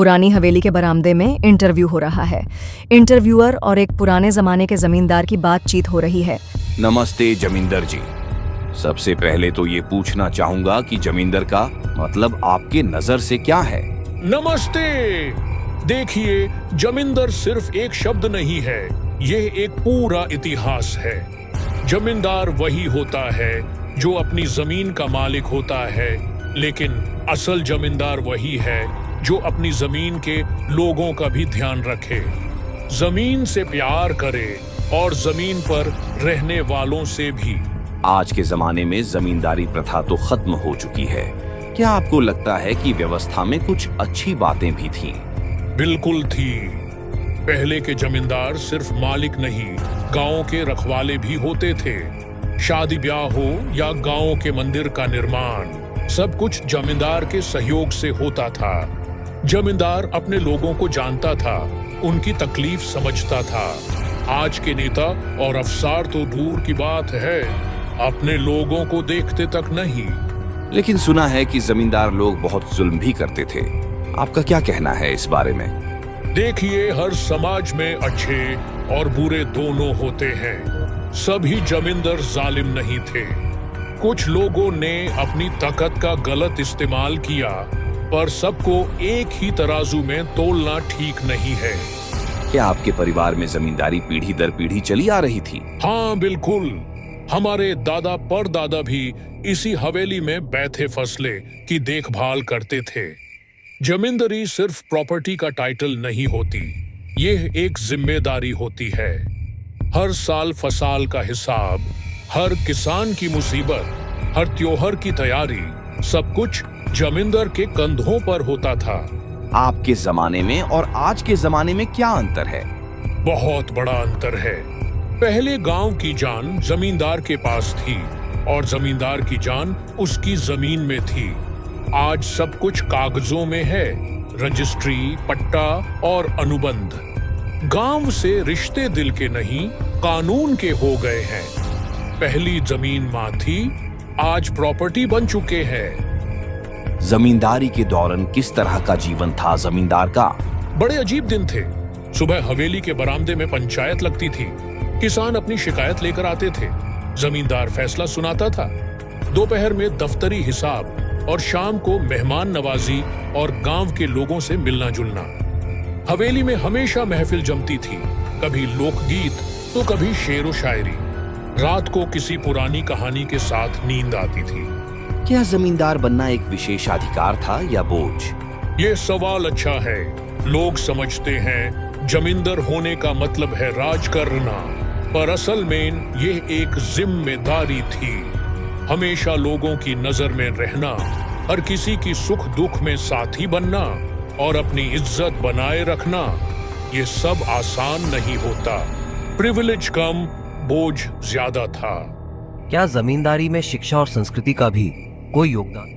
पुरानी हवेली के बरामदे में इंटरव्यू हो रहा है। इंटरव्यूअर और एक पुराने जमाने के जमींदार की बातचीत हो रही है। नमस्ते जमींदार जी। सबसे पहले तो ये पूछना चाहूंगा कि जमींदार का मतलब आपके नजर से क्या है? नमस्ते। देखिए, जमींदार सिर्फ एक शब्द नहीं है, यह एक पूरा इतिहास है। जमींदार वही होता है जो अपनी जमीन का मालिक होता है, लेकिन असल जमींदार वही है जो अपनी जमीन के लोगों का भी ध्यान रखे, जमीन से प्यार करे और जमीन पर रहने वालों से भी। आज के जमाने में जमींदारी प्रथा तो खत्म हो चुकी है। क्या आपको लगता है कि व्यवस्था में कुछ अच्छी बातें भी थीं? बिल्कुल थी। पहले के जमींदार सिर्फ मालिक नहीं, गांव के रखवाले भी होते थे। शादी ब्याह हो या गांव के मंदिर का निर्माण, सब कुछ जमींदार के सहयोग से होता था। जमींदार अपने लोगों को जानता था, उनकी तकलीफ समझता था। आज के नेता और अफसर तो दूर की बात है, अपने लोगों को देखते तक नहीं। लेकिन सुना है कि जमींदार लोग बहुत जुल्म भी करते थे। आपका क्या कहना है इस बारे में? देखिए, हर समाज में अच्छे और बुरे दोनों होते हैं। सभी जमींदार जालिम नहीं थे। कुछ लोगों ने अपनी ताकत का गलत इस्तेमाल किया, पर सबको एक ही तराजू में तोलना ठीक नहीं है। क्या आपके परिवार में जमींदारी पीढ़ी दर पीढ़ी चली आ रही थी? हाँ, बिल्कुल। हमारे दादा परदादा भी इसी हवेली में बैठे फसले की देखभाल करते थे। जमींदारी सिर्फ प्रॉपर्टी का टाइटल नहीं होती, यह एक जिम्मेदारी होती है। हर साल फसल का हिसाब, हर किसान की मुसीबत, हर त्योहार की तैयारी, सब कुछ जमींदार के कंधों पर होता था। आपके जमाने में और आज के जमाने में क्या अंतर है? बहुत बड़ा अंतर है। पहले गांव की जान जमींदार के पास थी और जमींदार की जान उसकी जमीन में थी। आज सब कुछ कागजों में है, रजिस्ट्री, पट्टा और अनुबंध। गांव से रिश्ते दिल के नहीं, कानून के हो गए हैं। पहली जमीन मां थी, आज प्रॉपर्टी बन चुके हैं। जमींदारी के दौरान किस तरह का जीवन था जमींदार का? बड़े अजीब दिन थे। सुबह हवेली के बरामदे में पंचायत लगती थी। किसान अपनी शिकायत लेकर आते थे, जमींदार फैसला सुनाता था। दोपहर में दफ्तरी हिसाब और शाम को मेहमान नवाजी और गांव के लोगों से मिलना जुलना। हवेली में हमेशा महफिल जमती थी, कभी लोकगीत तो कभी शेरो शायरी। रात को किसी पुरानी कहानी के साथ नींद आती थी। क्या जमींदार बनना एक विशेषाधिकार था या बोझ? ये सवाल अच्छा है। लोग समझते हैं जमींदार होने का मतलब है राज करना, पर असल में ये एक जिम्मेदारी थी। हमेशा लोगों की नजर में रहना, हर किसी की सुख दुख में साथी बनना और अपनी इज्जत बनाए रखना, ये सब आसान नहीं होता। प्रिविलेज कम, बोझ ज्यादा था। क्या जमींदारी में शिक्षा और संस्कृति का भी कोई योगदान?